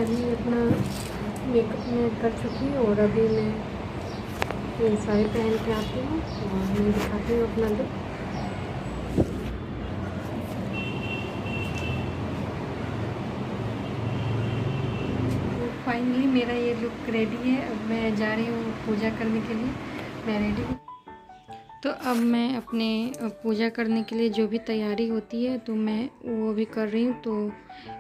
अभी अपना मेकअप में कर चुकी हूँ और अभी मैं ये साड़ी पहन के आती हूँ और मैं दिखाती हूँ अपना लुक। फाइनली मेरा ये लुक रेडी है। अब मैं जा रही हूँ पूजा करने के लिए। मैं रेडी हूँ। तो अब मैं अपने पूजा करने के लिए जो भी तैयारी होती है तो मैं वो भी कर रही हूँ। तो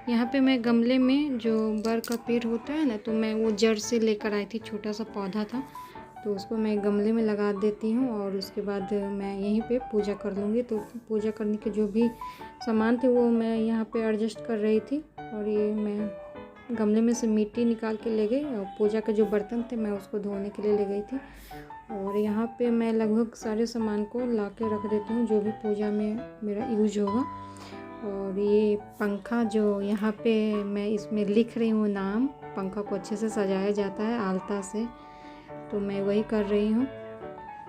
यहाँ पे मैं गमले में जो बर का पेड़ होता है ना, तो मैं वो जड़ से लेकर आई थी, छोटा सा पौधा था, तो उसको मैं गमले में लगा देती हूँ और उसके बाद मैं यहीं पे पूजा कर लूँगी। तो पूजा करने के जो भी सामान थे वो मैं यहाँ पे एडजस्ट कर रही थी और ये मैं गमले में से मिट्टी निकाल के ले गई और पूजा के जो बर्तन थे मैं उसको धोने के लिए ले गई थी। और यहाँ पे मैं लगभग सारे सामान को ला के रख देती हूँ जो भी पूजा में मेरा यूज होगा। और ये पंखा जो यहाँ पे मैं इसमें लिख रही हूँ नाम, पंखा को अच्छे से सजाया जाता है आलता से, तो मैं वही कर रही हूँ।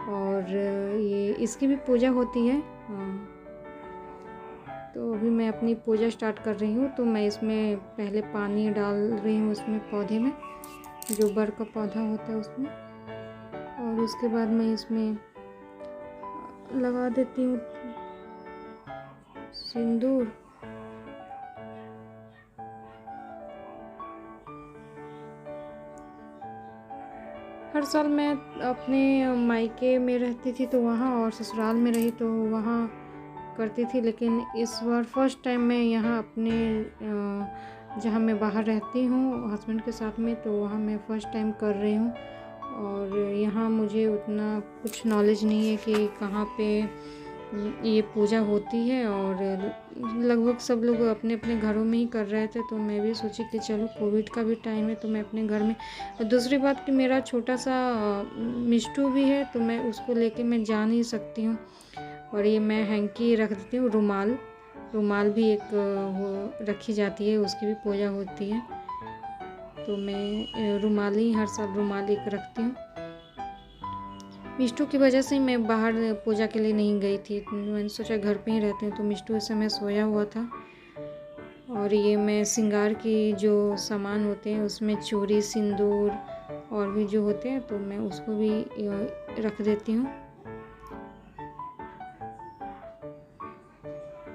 और ये इसकी भी पूजा होती है। तो अभी मैं अपनी पूजा स्टार्ट कर रही हूँ। तो मैं इसमें पहले पानी डाल रही हूँ उसमें, पौधे में जो बर का पौधा होता है उसमें, और उसके बाद मैं इसमें लगा देती हूँ सिंदूर। हर साल मैं अपने मायके में रहती थी तो वहाँ, और ससुराल में रही तो वहाँ करती थी, लेकिन इस बार फर्स्ट टाइम मैं यहाँ अपने जहाँ मैं बाहर रहती हूँ हस्बैंड के साथ में, तो वहाँ मैं फ़र्स्ट टाइम कर रही हूँ। और यहाँ मुझे उतना कुछ नॉलेज नहीं है कि कहाँ पे ये पूजा होती है, और लगभग सब लोग अपने अपने घरों में ही कर रहे थे, तो मैं भी सोची कि चलो कोविड का भी टाइम है तो मैं अपने घर में। और दूसरी बात कि मेरा छोटा सा मिष्टू भी है तो मैं उसको लेके मैं जा नहीं सकती हूँ। और ये मैं हैंकी रख देती हूँ, रुमाल भी एक वो रखी जाती है, उसकी भी पूजा होती है, तो मैं रुमाल ही हर साल रुमाल एक रखती हूँ। मिष्टू की वजह से मैं बाहर पूजा के लिए नहीं गई थी, मैंने सोचा घर पे ही रहते हैं, तो मिष्टू इस समय सोया हुआ था। और ये मैं श्रृंगार की जो सामान होते हैं उसमें चूड़ी, सिंदूर और भी जो होते हैं तो मैं उसको भी रख देती हूँ।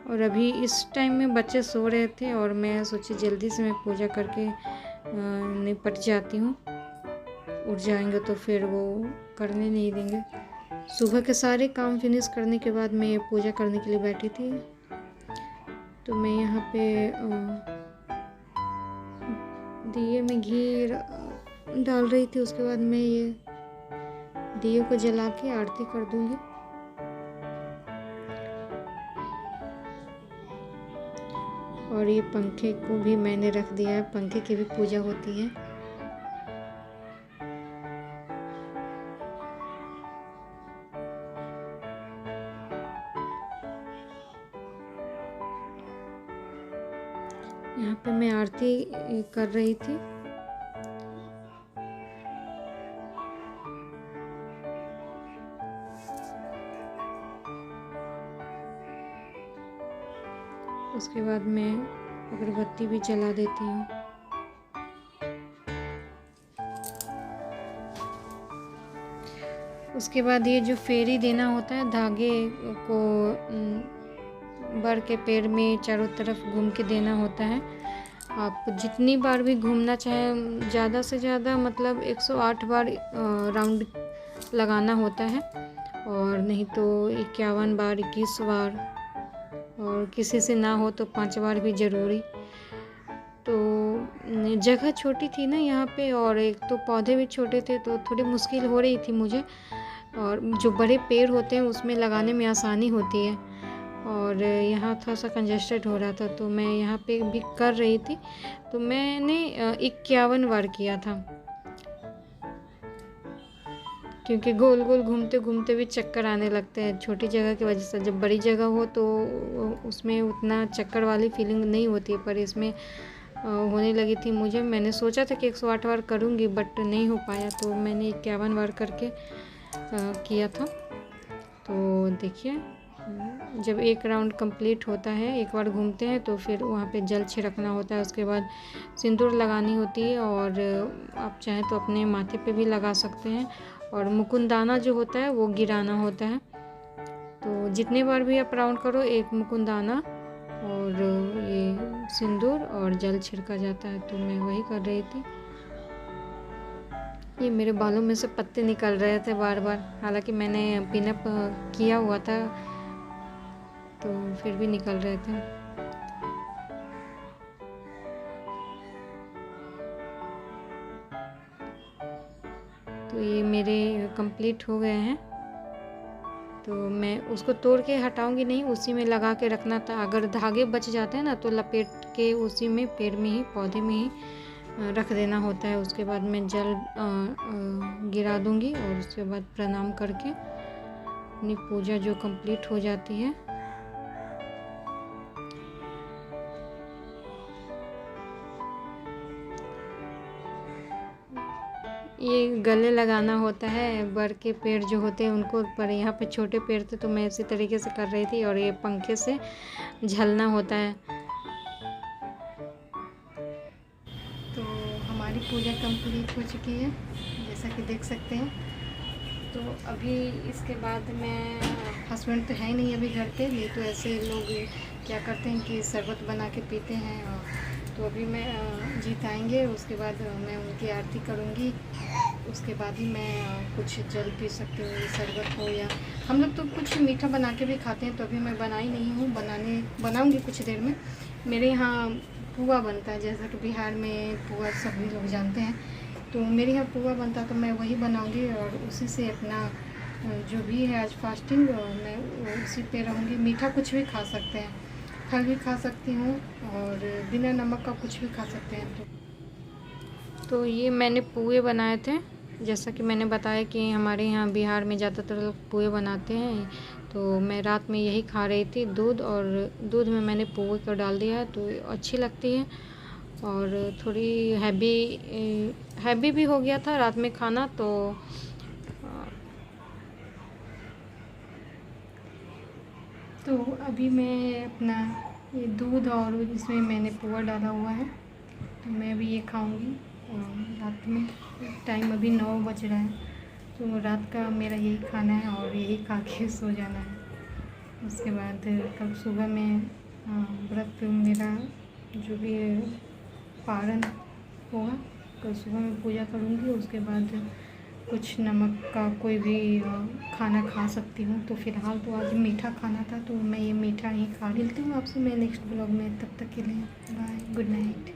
और अभी इस टाइम में बच्चे सो रहे थे और मैं सोची जल्दी से मैं पूजा करके निपट जाती हूँ, उठ जाएंगे तो फिर वो करने नहीं देंगे। सुबह के सारे काम फिनिश करने के बाद मैं पूजा करने के लिए बैठी थी, तो मैं यहाँ पे दिए में घी डाल रही थी। उसके बाद मैं ये दिए को जला के आरती कर दूँगी। और ये पंखे को भी मैंने रख दिया है, पंखे की भी पूजा होती है। यहाँ पे मैं आरती कर रही थी। उसके बाद मैं अगरबत्ती भी जला देती हूँ। उसके बाद ये जो फेरी देना होता है, धागे को बर के पेड़ में चारों तरफ घूम के देना होता है। आप जितनी बार भी घूमना चाहें, ज़्यादा से ज़्यादा मतलब 108 बार राउंड लगाना होता है, और नहीं तो 51 बार, 21 बार, और किसी से ना हो तो 5 बार भी ज़रूरी। तो जगह छोटी थी ना यहाँ पे, और एक तो पौधे भी छोटे थे तो थोड़ी मुश्किल हो रही थी मुझे, और जो बड़े पेड़ होते हैं उसमें लगाने में आसानी होती है, और यहाँ थोड़ा सा कंजेस्टेड हो रहा था, तो मैं यहाँ पे भी कर रही थी। तो मैंने 51 बार किया था, क्योंकि गोल गोल घूमते घूमते भी चक्कर आने लगते हैं छोटी जगह की वजह से। जब बड़ी जगह हो तो उसमें उतना चक्कर वाली फीलिंग नहीं होती है, पर इसमें होने लगी थी मुझे। मैंने सोचा था कि 108 बार करूँगी बट नहीं हो पाया, तो मैंने 51 बार करके किया था। तो देखिए जब एक राउंड कंप्लीट होता है, एक बार घूमते हैं तो फिर वहाँ पे जल छिड़कना होता है। उसके बाद सिंदूर लगानी होती है और आप चाहें तो अपने माथे पे भी लगा सकते हैं। और मुकुंदाना जो होता है वो गिराना होता है। तो जितने बार भी आप राउंड करो, एक मुकुंदाना और ये सिंदूर और जल छिड़का जाता है। तो मैं वही कर रही थी। ये मेरे बालों में से पत्ते निकल रहे थे बार बार, हालांकि मैंने पिनअप किया हुआ था, तो फिर भी निकल रहे थे। तो ये मेरे कंप्लीट हो गए हैं। तो मैं उसको तोड़ के हटाऊंगी नहीं, उसी में लगा के रखना था। अगर धागे बच जाते हैं ना तो लपेट के उसी में पेड़ में ही, पौधे में ही रख देना होता है। उसके बाद मैं जल गिरा दूंगी और उसके बाद प्रणाम करके अपनी पूजा जो कंप्लीट हो जाती है। ये गले लगाना होता है, बर के पेड़ जो होते हैं उनको, पर यहाँ पे छोटे पेड़ थे तो मैं इसी तरीके से कर रही थी। और ये पंखे से झलना होता है। तो हमारी पूजा कंप्लीट हो चुकी है, जैसा कि देख सकते हैं। तो अभी इसके बाद मैं, हस्बैंड तो है नहीं अभी घर पे, नहीं तो ऐसे लोग क्या करते हैं कि शरबत बना के पीते हैं। तो अभी मैं जीत आएंगे, उसके बाद मैं उनकी आरती करूँगी। उसके बाद ही मैं कुछ जल पी सकती हूँ, शरबत हो, या हम लोग तो कुछ मीठा बना के भी खाते हैं। तो अभी मैं बनाई नहीं हूँ, बनाऊँगी कुछ देर में। मेरे यहाँ पुआ बनता है, जैसा कि बिहार में पुआ सभी लोग जानते हैं। तो मेरे यहाँ पुआ बनता है तो मैं वही बनाऊँगी और उसी से अपना जो भी है आज फास्टिंग, मैं उसी पे रहूँगी। मीठा कुछ भी खा सकते हैं, फल भी खा सकती हूँ और बिना नमक का कुछ भी खा सकते हैं। तो ये मैंने पुए बनाए थे, जैसा कि मैंने बताया कि हमारे यहाँ बिहार में ज़्यादातर लोग पुए बनाते हैं। तो मैं रात में यही खा रही थी, दूध में मैंने पुए को डाल दिया, तो अच्छी लगती है। और थोड़ी हैवी भी हो गया था रात में खाना। तो अभी मैं अपना ये दूध और इसमें मैंने पुआ डाला हुआ है, तो मैं अभी ये खाऊंगी। रात में टाइम अभी 9 बज रहा है, तो रात का मेरा यही खाना है और यही खा के सो जाना है। उसके बाद कल सुबह में व्रत मेरा जो भी पारण होगा, कल सुबह में पूजा करूँगी। उसके बाद कुछ नमक का कोई भी खाना खा सकती हूँ। तो फ़िलहाल तो आज मीठा खाना था, तो मैं ये मीठा ही खा लेती हूँ। आपसे मैं नेक्स्ट ब्लॉग में, तब तक के लिए बाय, गुड नाइट।